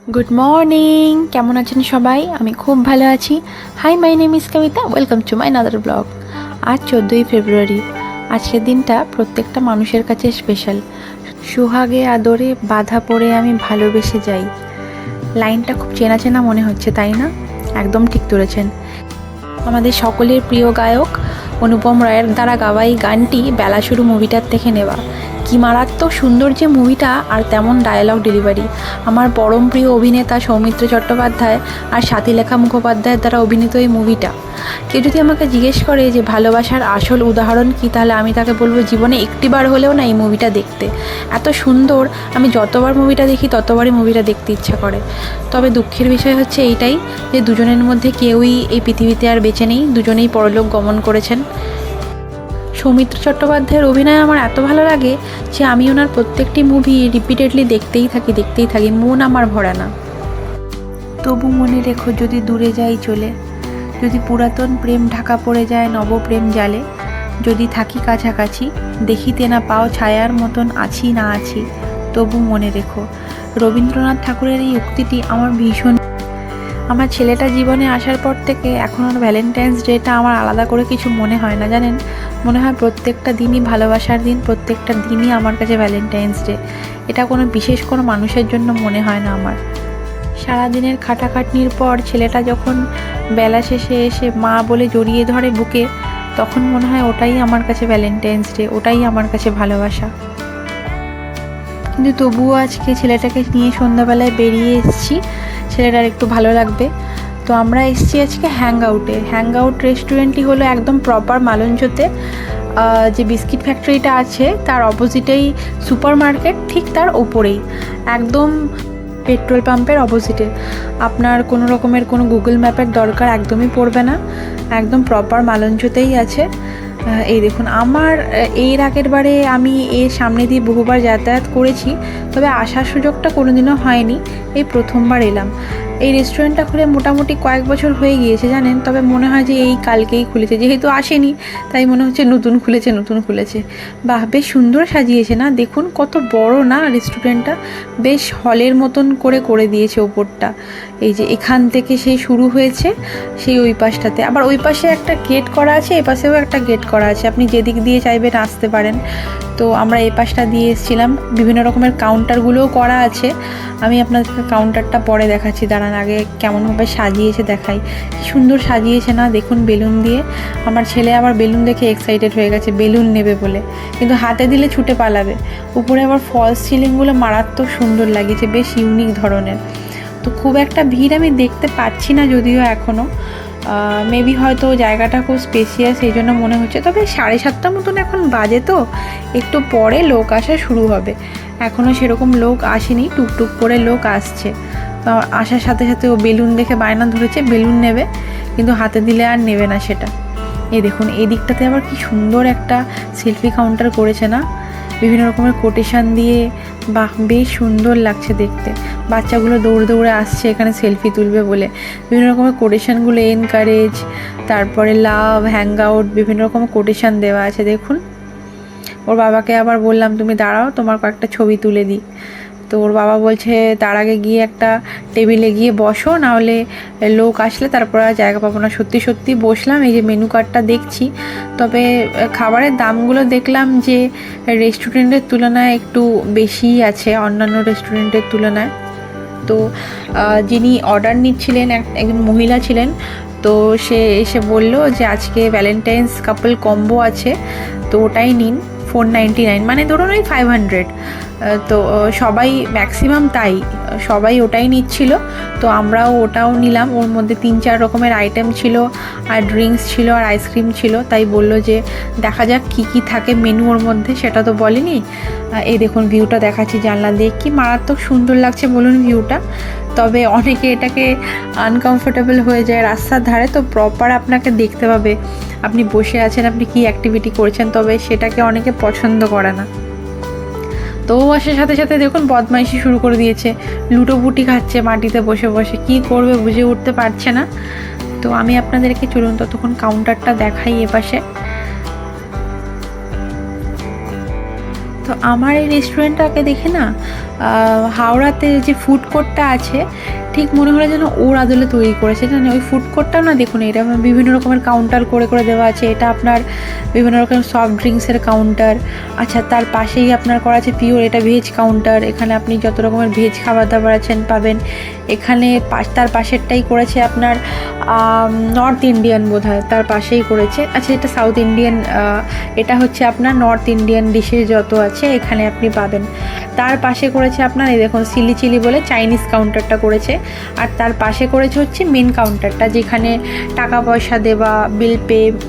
Good morning, কেমন আছেন সবাই? আমি খুব ভালো আছি। Hi, my name is Kavita, welcome to my another blog. আজ 14ই ফেব্রুয়ারি। আজকের দিনটা প্রত্যেকটা মানুষের কাছে স্পেশাল। সুহাগে আদরে বাধা পড়ে আমি ভালোবেসে যাই। লাইনটা খুব চেনা চেনা মনে হচ্ছে, তাই না? একদম ঠিক ধরেছেন। আমাদের সকলের প্রিয় গায়ক অনুপম রায়ের দ্বারা গাওয়া এই গানটি বেলা শুরু মুভিটার থেকে নেওয়া। কি মারাত্মক সুন্দর যে মুভিটা, আর তেমন ডায়ালগ ডেলিভারি। আমার পরম প্রিয় অভিনেতা সৌমিত্র চট্টোপাধ্যায় আর স্বাতিলেখা মুখোপাধ্যায়ের দ্বারা অভিনীত এই মুভিটা। কেউ যদি আমাকে জিজ্ঞেস করে যে ভালোবাসার আসল উদাহরণ কী, তাহলে আমি তাকে বলবো জীবনে একটিবার হলেও না এই মুভিটা দেখতে। এত সুন্দর, আমি যতবার মুভিটা দেখি ততবারই মুভিটা দেখতে ইচ্ছা করে। তবে দুঃখের বিষয় হচ্ছে এইটাই যে দুজনের মধ্যে কেউই এই পৃথিবীতে আর বেঁচে নেই, দুজনেই পরলোক গমন করেছেন। সৌমিত্র চট্টোপাধ্যায়ের অভিনয় আমার এত ভালো লাগে যে আমি ওনার প্রত্যেকটি মুভি রিপিটেডলি দেখতেই থাকি, মন আমার ভরে না। তবু মনে রেখো, যদি দূরে যাই চলে, যদি পুরাতন প্রেম ঢাকা পড়ে যায় নবপ্রেম জালে, যদি থাকি কাছাকাছি দেখিতে না পাও ছায়ার মতন আছি না আছি, তবু মনে রেখো। রবীন্দ্রনাথ ঠাকুরের এই উক্তিটি আমার ছেলেটা জীবনে আসার পর থেকে এখন আর ভ্যালেন্টাইন্স ডেটা আমার আলাদা করে কিছু মনে হয় না, জানেন। মনে হয় প্রত্যেকটা দিনই ভালোবাসার দিন, প্রত্যেকটা দিনই আমার কাছে ভ্যালেন্টাইন্স ডে। এটা কোনো বিশেষ কোনো মানুষের জন্য মনে হয় না আমার। সারাদিনের খাটাখাটনির পর ছেলেটা যখন বেলা শেষে এসে মা বলে জড়িয়ে ধরে বুকে, তখন মনে হয় ওটাই আমার কাছে ভ্যালেন্টাইন্স ডে, ওটাই আমার কাছে ভালোবাসা। কিন্তু তবুও আজকে ছেলেটাকে নিয়ে সন্ধ্যাবেলায় বেরিয়ে এসেছি, ছেলেটার একটু ভালো লাগবে। তো আমরা এসেছি আজকে হ্যাং আউট রেস্টুরেন্টটি হলো একদম প্রপার মালঞ্চতে। যে বিস্কিট ফ্যাক্টরিটা আছে তার অপোজিটেই সুপার মার্কেট, ঠিক তার ওপরেই, একদম পেট্রোল পাম্পের অপোজিটে। আপনার কোনো রকমের কোনো গুগল ম্যাপের দরকার একদমই পড়বে না, একদম প্রপার মালঞ্চতেই আছে। এই দেখুন, আমার এর আগের বারে আমি এর সামনে দিয়ে বহুবার যাতায়াত করেছি, তবে আসার সুযোগটা কোনোদিনও হয়নি, এই প্রথমবার এলাম। এই রেস্টুরেন্টটা খুলে মোটামুটি কয়েক বছর হয়ে গিয়েছে জানেন, তবে মনে হয় যে এই কালকেই খুলেছে, যেহেতু আসেনি তাই মনে হচ্ছে নতুন খুলেছে। বাহ, বেশ সুন্দর সাজিয়েছে না? দেখুন কত বড় না রেস্টুরেন্টটা, বেশ হলের মতন করে দিয়েছে ওপরটা। এই যে এখান থেকে সেই শুরু হয়েছে, সেই ওই পাশটাতে আবার ওই পাশে একটা গেট করা আছে, এ পাশেও একটা গেট করা আছে, আপনি যেদিক দিয়ে চাইবেন আসতে পারেন। তো আমরা এই পাশটা দিয়ে এসেছিলাম, বিভিন্ন রকমের কাউন্টারগুলোও করা আছে। আমি আপনাদেরকে কাউন্টারটা পরে দেখাচ্ছি, দাঁড়ান, আগে কেমনভাবে সাজিয়েছে দেখাই। কি সুন্দর সাজিয়েছে না, দেখুন বেলুন দিয়ে। আমার ছেলে আবার বেলুন দেখে এক্সাইটেড হয়ে গেছে, বেলুন নেবে বলে, কিন্তু হাতে দিলে ছুটে পালাবে। উপরে আবার ফলস সিলিংগুলো মারাত্মক সুন্দর লাগিয়েছে, বেশ ইউনিক ধরনের। তো খুব একটা ভিড় আমি দেখতে পাচ্ছি না যদিও এখনও, মেবি হয়তো জায়গাটা খুব স্পেসিয়াস এই জন্য মনে হচ্ছে। তবে 7:30 মতন এখন বাজে, তো একটু পরে লোক আসা শুরু হবে। এখনও সেরকম লোক আসেনি, টুকটুক করে লোক আসছে। তো আসার সাথে সাথে ও বেলুন দেখে বায়না ধরেছে, বেলুন নেবে, কিন্তু হাতে দিলে আর নেবে না সেটা। এই দেখুন, এই দিকটাতে আবার কি সুন্দর একটা সেলফি কাউন্টার করেছে না, বিভিন্ন রকমের কোটেশান দিয়ে। বাহ, বেশ সুন্দর লাগছে দেখতে। বাচ্চাগুলো দৌড়ে আসছে এখানে সেলফি তুলবে বলে। বিভিন্ন রকমের কোটেশানগুলো, এনকারেজ, তারপরে লাভ, হ্যাং আউট, বিভিন্ন রকমের কোটেশান দেওয়া আছে দেখুন। ওর বাবাকে আবার বললাম তুমি দাঁড়াও, তোমার কয়েকটা ছবি তুলে দিই। তো ওর বাবা বলছে তার আগে গিয়ে একটা টেবিলে গিয়ে বসো, নাহলে লোক আসলে তারপর আর জায়গা পাবো না। সত্যি বসলাম, এই যে মেনু কার্ডটা দেখছি। তবে খাবারের দামগুলো দেখলাম যে রেস্টুরেন্টের তুলনায় একটু বেশিই আছে, অন্যান্য রেস্টুরেন্টের তুলনায়। তো যিনি অর্ডার নিচ্ছিলেন একজন মহিলা ছিলেন, তো সে এসে বলল যে আজকে ভ্যালেন্টাইন্স কাপল কম্বো আছে, তো ওটাই নিন, 499, মানে ধরুন ওই 500। তো সবাই ম্যাক্সিমাম তাই, সবাই ওটাই নিচ্ছিল, তো আমরাও ওটাও নিলাম। ওর মধ্যে 3-4 রকমের আইটেম ছিল, আর ড্রিঙ্কস ছিল, আর আইসক্রিম ছিল। তাই বললো যে দেখা যাক কী থাকে মেনু ওর মধ্যে, সেটা তো বলেনি। এই দেখুন ভিউটা দেখাচ্ছি জানলা দিয়ে, কি মারাত্মক সুন্দর লাগছে বলুন ভিউটা। তবে অনেকে এটাকে আনকমফোর্টেবল হয়ে যায় রাস্তার ধারে, তো প্রপার আপনাকে দেখতে হবে আপনি বসে আছেন, আপনি কী অ্যাক্টিভিটি করছেন, তবে সেটাকে অনেকে পছন্দ করে না। তো আসার সাথে সাথে দেখুন বদমাইশি শুরু করে দিয়েছে, লুটোপুটি খাচ্ছে মাটিতে বসে, কি করবে বুঝে উঠতে পারছে না। তো আমি আপনাদেরকে চলুন ততক্ষণ কাউন্টারটা দেখাই এপাশে। তো আমার এই রেস্টুরেন্টটাকে দেখে না হাওড়াতে যে ফুড কোর্টটা আছে ঠিক মনে হলো যেন ওর আদলে তৈরি করেছে জানেন। ওই ফুড কোর্টটাও না দেখুন, এটা বিভিন্ন রকমের কাউন্টার করে করে দেওয়া আছে। এটা আপনার বিভিন্ন রকমের সফট ড্রিঙ্কসের কাউন্টার। আচ্ছা, তার পাশেই আপনার করা আছে পিওর, এটা ভেজ কাউন্টার। এখানে আপনি যত রকমের ভেজ খাবার দাবার আছেন পাবেন এখানে। তার পাশেরটাই করেছে আপনার নর্থ ইন্ডিয়ান বোধহয়, তার পাশেই করেছে। আচ্ছা, এটা সাউথ ইন্ডিয়ান, এটা হচ্ছে আপনার নর্থ ইন্ডিয়ান ডিশেস যত আছে এখানে আপনি পাবেন। তার পাশে করেছে আপনার এই দেখুন চিলি চিলি বলে চাইনিজ কাউন্টারটা করেছে। আর তার পাশে করেছে হচ্ছে মেন কাউন্টারটা, যেখানে টাকা পয়সা দেওয়া, বিল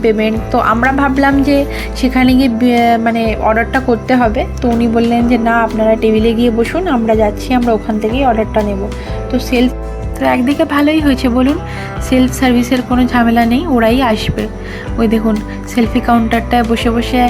পেমেন্ট। তো আমরা ভাবলাম যে সেখানে গিয়ে মানে অর্ডারটা করতে হবে। তো উনি বললেন যে না, আপনারা টেবিলে গিয়ে বসুন, আমরা যাচ্ছি, আমরা ওখান থেকেই অর্ডারটা নেব। তো তো একদিকে ভালোই হয়েছে বলুন, সেলফ সার্ভিসের কোনো ঝামেলা নেই, ওরাই আসবে। ওই দেখুন সেলফি কাউন্টারটায় বসে বসে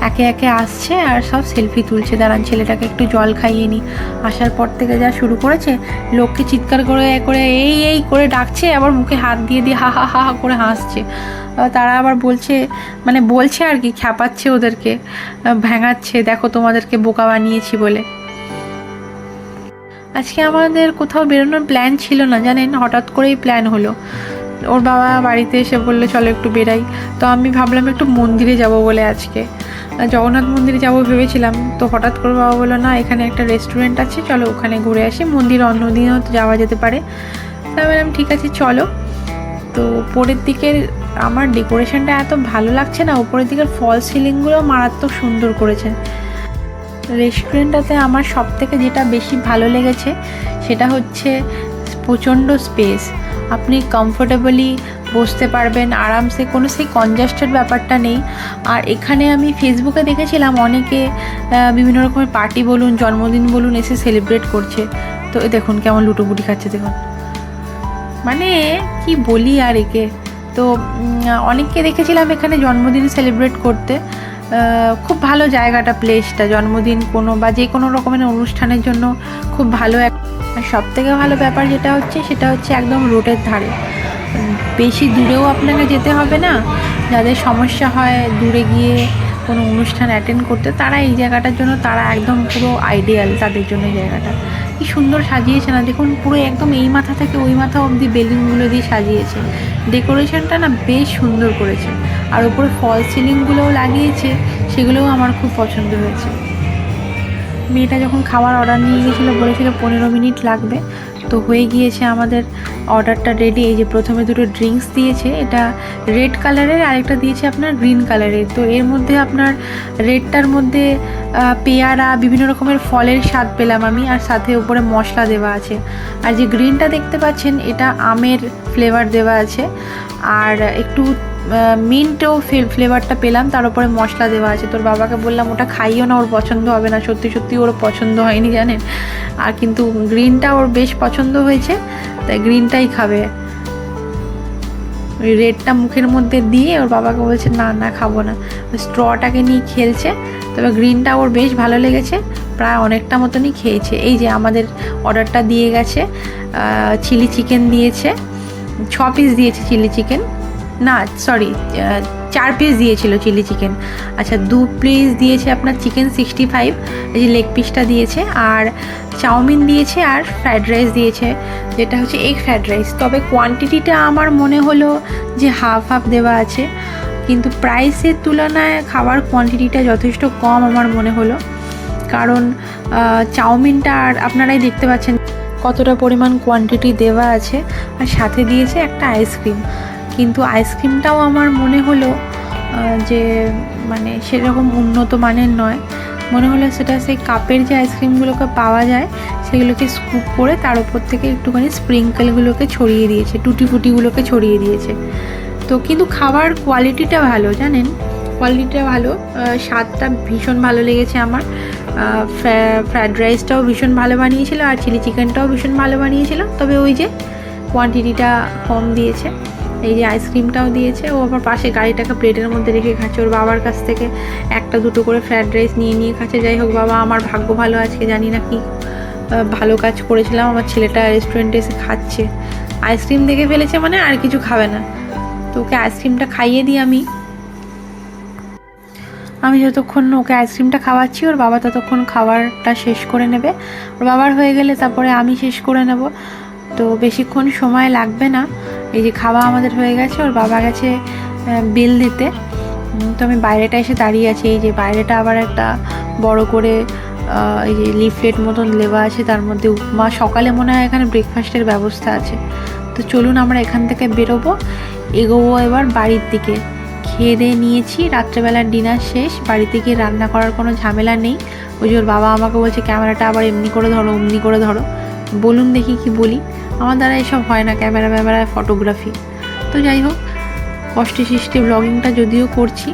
একে একে আসছে আর সব সেলফি তুলছে। দাঁড়ান, ছেলেটাকে একটু জল খাইয়ে নিই। আসার পর থেকে যা শুরু করেছে, লোককে চিৎকার করে করে এই এই করে ডাকছে, আবার মুখে হাত দিয়ে দিয়ে হা হা হা হা করে হাসছে। তারা আবার বলছে আর কি, খ্যাপাচ্ছে ওদেরকে, ভেঙাচ্ছে, দেখো তোমাদেরকে বোকা বানিয়েছি বলে। আজকে আমাদের কোথাও বেরোনোর প্ল্যান ছিল না জানেন, হঠাৎ করেই প্ল্যান হলো। ওর বাবা বাড়িতে এসে বললো চলো একটু বেরাই। তো আমি ভাবলাম একটু মন্দিরে যাব বলে, আজকে জগন্নাথ মন্দিরে যাব ভেবেছিলাম। তো হঠাৎ করে বাবা বললো না, এখানে একটা রেস্টুরেন্ট আছে, চলো ওখানে ঘুরে আসি, মন্দির অন্যদিনও তো যাওয়া যেতে পারে। তাই বললাম ঠিক আছে চলো। তো উপরের দিকের আমার ডেকোরেশনটা এত ভালো লাগছে না, উপরের দিকের ফল সিলিংগুলো মারাত্মক সুন্দর করেছেন। রেস্টুরেন্টটাতে আমার সবথেকে যেটা বেশি ভালো লেগেছে সেটা হচ্ছে প্রচণ্ড স্পেস। আপনি কমফোর্টেবলি বসতে পারবেন আরামসে, কোনো সেই কনজাস্টেড ব্যাপারটা নেই। আর এখানে আমি ফেসবুকে দেখেছিলাম অনেকে বিভিন্ন রকমের পার্টি বলুন, জন্মদিন বলুন, এসে সেলিব্রেট করছে। তো দেখুন কেমন লুটোপুটি খাচ্ছে দেখুন, মানে কি বলি আর একে। তো অনেককে দেখেছিলাম এখানে জন্মদিন সেলিব্রেট করতে। খুব ভালো জায়গাটা, প্লেসটা, জন্মদিন কোনো বা যে কোনো রকমের অনুষ্ঠানের জন্য খুব ভালো। আর সবথেকে ভালো ব্যাপার যেটা হচ্ছে সেটা হচ্ছে একদম রোডের ধারে, বেশি দূরেও আপনাকে যেতে হবে না। যাদের সমস্যা হয় দূরে গিয়ে কোনো অনুষ্ঠান অ্যাটেন্ড করতে, তারা এই জায়গাটার জন্য তারা একদম পুরো আইডিয়াল, তাদের জন্য এই জায়গাটা। কি সুন্দর সাজিয়েছে না দেখুন, পুরো একদম এই মাথা থেকে ওই মাথা অবধি বেলুনগুলো দিয়ে সাজিয়েছে। ডেকোরেশনটা না বেশ সুন্দর করেছে। আর উপরে ফল সিলিংগুলোও লাগিয়েছে, সেগুলোও আমার খুব পছন্দ হয়েছে। মেয়েটা যখন খাবার অর্ডার নিয়ে গেছিলো বলেছিল 15 মিনিট লাগবে। তো হয়ে গিয়েছে আমাদের অর্ডারটা রেডি। এই যে প্রথমে দুটো ড্রিঙ্কস দিয়েছে, এটা রেড কালারের, আরেকটা দিয়েছে আপনার গ্রিন কালারের। তো এর মধ্যে আপনার রেডটার মধ্যে পেয়ারা, বিভিন্ন রকমের ফলের স্বাদ পেলাম আমি, আর সাথে উপরে মশলা দেওয়া আছে। আর যে গ্রিনটা দেখতে পাচ্ছেন এটা আমের ফ্লেভার দেওয়া আছে, আর একটু মিন্টও ফ্লেভারটা পেলাম, তার উপরে মশলা দেওয়া আছে। তোর বাবাকে বললাম ওটা খাইও না, ওর পছন্দ হবে না, সত্যি সত্যি ওর পছন্দ হয়নি জানেন। আর কিন্তু গ্রিনটা ওর বেশ পছন্দ হয়েছে, তাই গ্রিনটাই খাবে। ওই রেডটা মুখের মধ্যে দিয়ে ওর বাবাকে বলছে না না খাবো না, স্ট্রটাকে নিয়ে খেলছে। তবে গ্রিনটা ওর বেশ ভালো লেগেছে, প্রায় অনেকটা মতনই খেয়েছে। এই যে আমাদের অর্ডারটা দিয়ে গেছে, চিলি চিকেন দিয়েছে, 6 পিস দিয়েছে চিলি চিকেন, না সরি 4 পিস দিয়েছিল চিলি চিকেন। আচ্ছা 2 পিস দিয়েছে আপনার চিকেন 65, এই যে লেগ পিসটা দিয়েছে, আর চাউমিন দিয়েছে, আর ফ্রায়েড রাইস দিয়েছে, যেটা হচ্ছে এগ ফ্রায়েড রাইস। তবে কোয়ান্টিটিটা আমার মনে হলো যে হাফ হাফ দেওয়া আছে, কিন্তু প্রাইসের তুলনায় খাবার কোয়ান্টিটিটা যথেষ্ট কম আমার মনে হলো। কারণ চাউমিনটা আর আপনারাই দেখতে পাচ্ছেন কতটা পরিমাণ কোয়ান্টিটি দেওয়া আছে, আর সাথে দিয়েছে একটা আইসক্রিম। কিন্তু আইসক্রিমটাও আমার মনে হলো যে মানে সেরকম উন্নত মানের নয়। মনে হলো সেটা সেই কাপের যে আইসক্রিমগুলোকে পাওয়া যায় সেগুলোকে স্কুপ করে তার উপর থেকে একটুখানি স্প্রিঙ্কেলগুলোকে ছড়িয়ে দিয়েছে, টুটি ফুটিগুলোকে ছড়িয়ে দিয়েছে। তো কিন্তু খাবার কোয়ালিটিটা ভালো জানেন, কোয়ালিটিটা ভালো, স্বাদটা ভীষণ ভালো লেগেছে আমার। ফ্রায়েড রাইসটাও ভীষণ ভালো বানিয়েছিল, আর চিলি চিকেনটাও ভীষণ ভালো বানিয়েছিল। তবে ওই যে কোয়ান্টিটিটা কম দিয়েছে। এই যে আইসক্রিমটাও দিয়েছে, ও আবার পাশে গাড়িটাকে প্লেটের মধ্যে রেখে খাচ্ছে, ওর বাবার কাছ থেকে একটা দুটো করে ফ্রায়েড রাইস নিয়ে নিয়ে খাচ্ছে। যাই হোক বাবা, আমার ভাগ্য ভালো আজকে, জানি না কি ভালো কাজ করেছিলাম, আমার ছেলেটা রেস্টুরেন্টে এসে খাচ্ছে। আইসক্রিম দেখে ফেলেছে মানে আর কিছু খাবে না, তো ওকে আইসক্রিমটা খাইয়ে দিই আমি। আমি যতক্ষণ ওকে আইসক্রিমটা খাওয়াচ্ছি ওর বাবা ততক্ষণ খাবারটা শেষ করে নেবে। ওর বাবার হয়ে গেলে তারপরে আমি শেষ করে নেব, তো বেশিক্ষণ সময় লাগবে না। এই যে খাওয়া আমাদের হয়ে গেছে, ওর বাবা গেছে বিল দিতে। তো আমি বাইরেটা এসে দাঁড়িয়ে আছি। এই যে বাইরেটা আবার একটা বড় করে এই যে লিফলেট মতন লেওয়া আছে, তার মধ্যে উপমা। সকালে মনে হয় এখানে ব্রেকফাস্টের ব্যবস্থা আছে। তো চলুন আমরা এখান থেকে বেরোবো, এগোবো এবার বাড়ির দিকে। খেয়ে দিয়ে নিয়েছি, রাত্রেবেলার ডিনার শেষ, বাড়িতে গিয়ে রান্না করার কোনো ঝামেলা নেই। ওই যে ওর বাবা আমাকে বলছে ক্যামেরাটা আবার এমনি করে ধরো অমনি করে ধরো, বলুন দেখি কি বলি। আমার দ্বারা এসব হয় না, ক্যামেরায় ফটোগ্রাফি। তো যাই হোক, কষ্টে সৃষ্টি ব্লগিংটা যদিও করছি,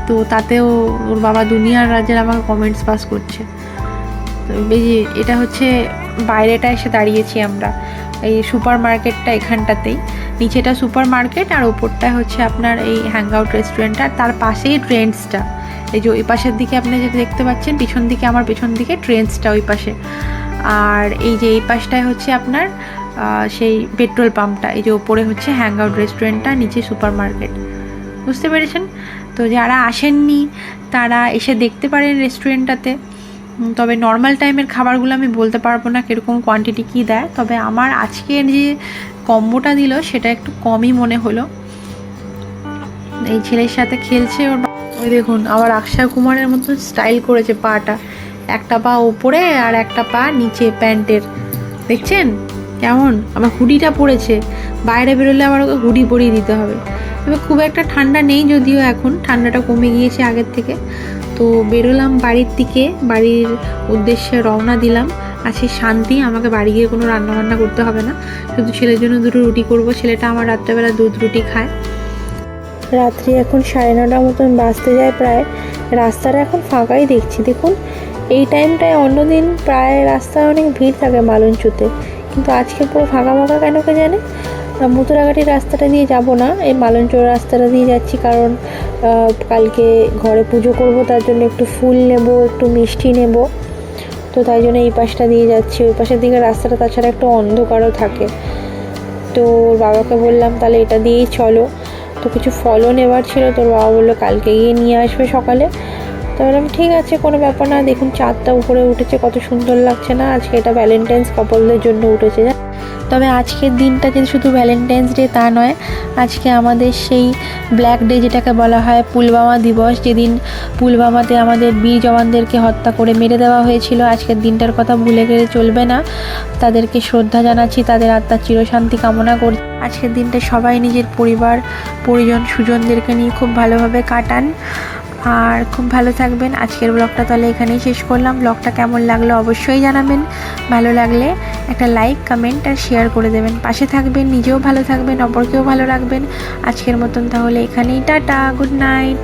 তো তাতেও ওর বাবা দুনিয়ার রাজ্যের আমাকে কমেন্টস পাস করছে। তো এই যে এটা হচ্ছে বাইরেটা এসে দাঁড়িয়েছি আমরা, এই সুপার মার্কেটটা এখানটাতেই। নিচেটা সুপার মার্কেট আর ওপরটায় হচ্ছে আপনার এই হ্যাংআউট রেস্টুরেন্ট, আর তার পাশেই ট্রেন্ডসটা। এই যে ওই পাশের দিকে আপনি যেটা দেখতে পাচ্ছেন পিছন দিকে, আমার পেছন দিকে ট্রেন্ডসটা ওই পাশে। আর এই যে এই পাশটায় হচ্ছে আপনার সেই পেট্রোল পাম্পটা। এই যে ওপরে হচ্ছে হ্যাংআউট রেস্টুরেন্টটা, নিচে সুপার মার্কেট। বুঝতে পেরেছেন? তো যারা আসেননি তারা এসে দেখতে পারেন রেস্টুরেন্টটাতে। তবে নর্মাল টাইমের খাবারগুলো আমি বলতে পারবো না কীরকম কোয়ান্টিটি কী দেয়, তবে আমার আজকের যে কম্বোটা দিল সেটা একটু কমই মনে হলো। এই ছেলের সাথে খেলছে ওই দেখুন, আবার অক্ষয় কুমারের মতো স্টাইল করেছে পাটা, একটা পা ওপরে আর একটা পা নিচে প্যান্টের, দেখছেন কেমন? আবার হুডিটা পরেছে, বাইরে বেরোলে আবার ওকে হুডি পরিয়ে দিতে হবে। তবে খুব একটা ঠান্ডা নেই, যদিও এখন ঠান্ডাটা কমে গিয়েছে আগের থেকে। তো বেরোলাম বাড়ির দিকে, বাড়ির উদ্দেশ্যে রওনা দিলাম। আছে শান্তি, আমাকে বাড়ি গিয়ে কোনো রান্নাবান্না করতে হবে না, শুধু ছেলের জন্য দুটো রুটি করব। ছেলেটা আমার রাত্রেবেলা দুধ রুটি খায়। রাত্রি এখন 9:30 মতন বাজতে যায় প্রায়। রাস্তাটা এখন ফাঁকাই দেখছি, দেখুন। এই টাইমটায় অন্যদিন প্রায় রাস্তায় অনেক ভিড় থাকে মালঞ্চুতে, কিন্তু আজকে পুরো ফাঁকা ফাঁকা কেন কে জানে। মথুরাঘাটির রাস্তাটা দিয়ে যাব না, এই মালঞ্চর রাস্তাটা দিয়ে যাচ্ছি, কারণ কালকে ঘরে পুজো করব, তার জন্য একটু ফুল নেব, একটু মিষ্টি নেব। তো তাই জন্য এই পাশটা দিয়ে যাচ্ছি। ওই পাশের দিকে রাস্তাটা তাছাড়া একটু অন্ধকারও থাকে। তো ওর বাবাকে বললাম তাহলে এটা দিয়েই চলো। তো কিছু ফলও নেবার ছিল, তোর বাবা বললো কালকে গিয়ে নিয়ে আসবে সকালে। তো বললাম ঠিক আছে, কোনো ব্যাপার না। দেখুন চাঁদটা উপরে উঠেছে, কত সুন্দর লাগছে না? আজকে এটা ভ্যালেন্টাইন্স কাপলদের জন্য উঠেছে। তবে আজকের দিনটা যে শুধু ভ্যালেন্টাইন্স ডে তা নয়, আজকে আমাদের সেই ব্ল্যাক ডে যেটাকে বলা হয় পুলওয়ামা দিবস, যেদিন পুলওয়ামাতে আমাদের বীর জওয়ানদেরকে হত্যা করে মেরে দেওয়া হয়েছিল। আজকের দিনটার কথা ভুলে গেলে চলবে না, তাদেরকে শ্রদ্ধা জানাচ্ছি, তাদের আত্মার চিরশান্তি কামনা করছি। আজকের দিনটা সবাই নিজের পরিবার পরিজন সুজনদেরকে নিয়ে খুব ভালোভাবে কাটান, আর খুব ভালো থাকবেন। আজকের ব্লগটা তাহলে এখানেই শেষ করলাম। ব্লগটা কেমন লাগলো অবশ্যই জানাবেন, ভালো লাগলে একটা লাইক কমেন্ট আর শেয়ার করে দেবেন। পাশে থাকবেন, নিজেও ভালো থাকবেন, অপরকেও ভালো রাখবেন। আজকের মতন তাহলে এখানেই টাটা, গুড নাইট।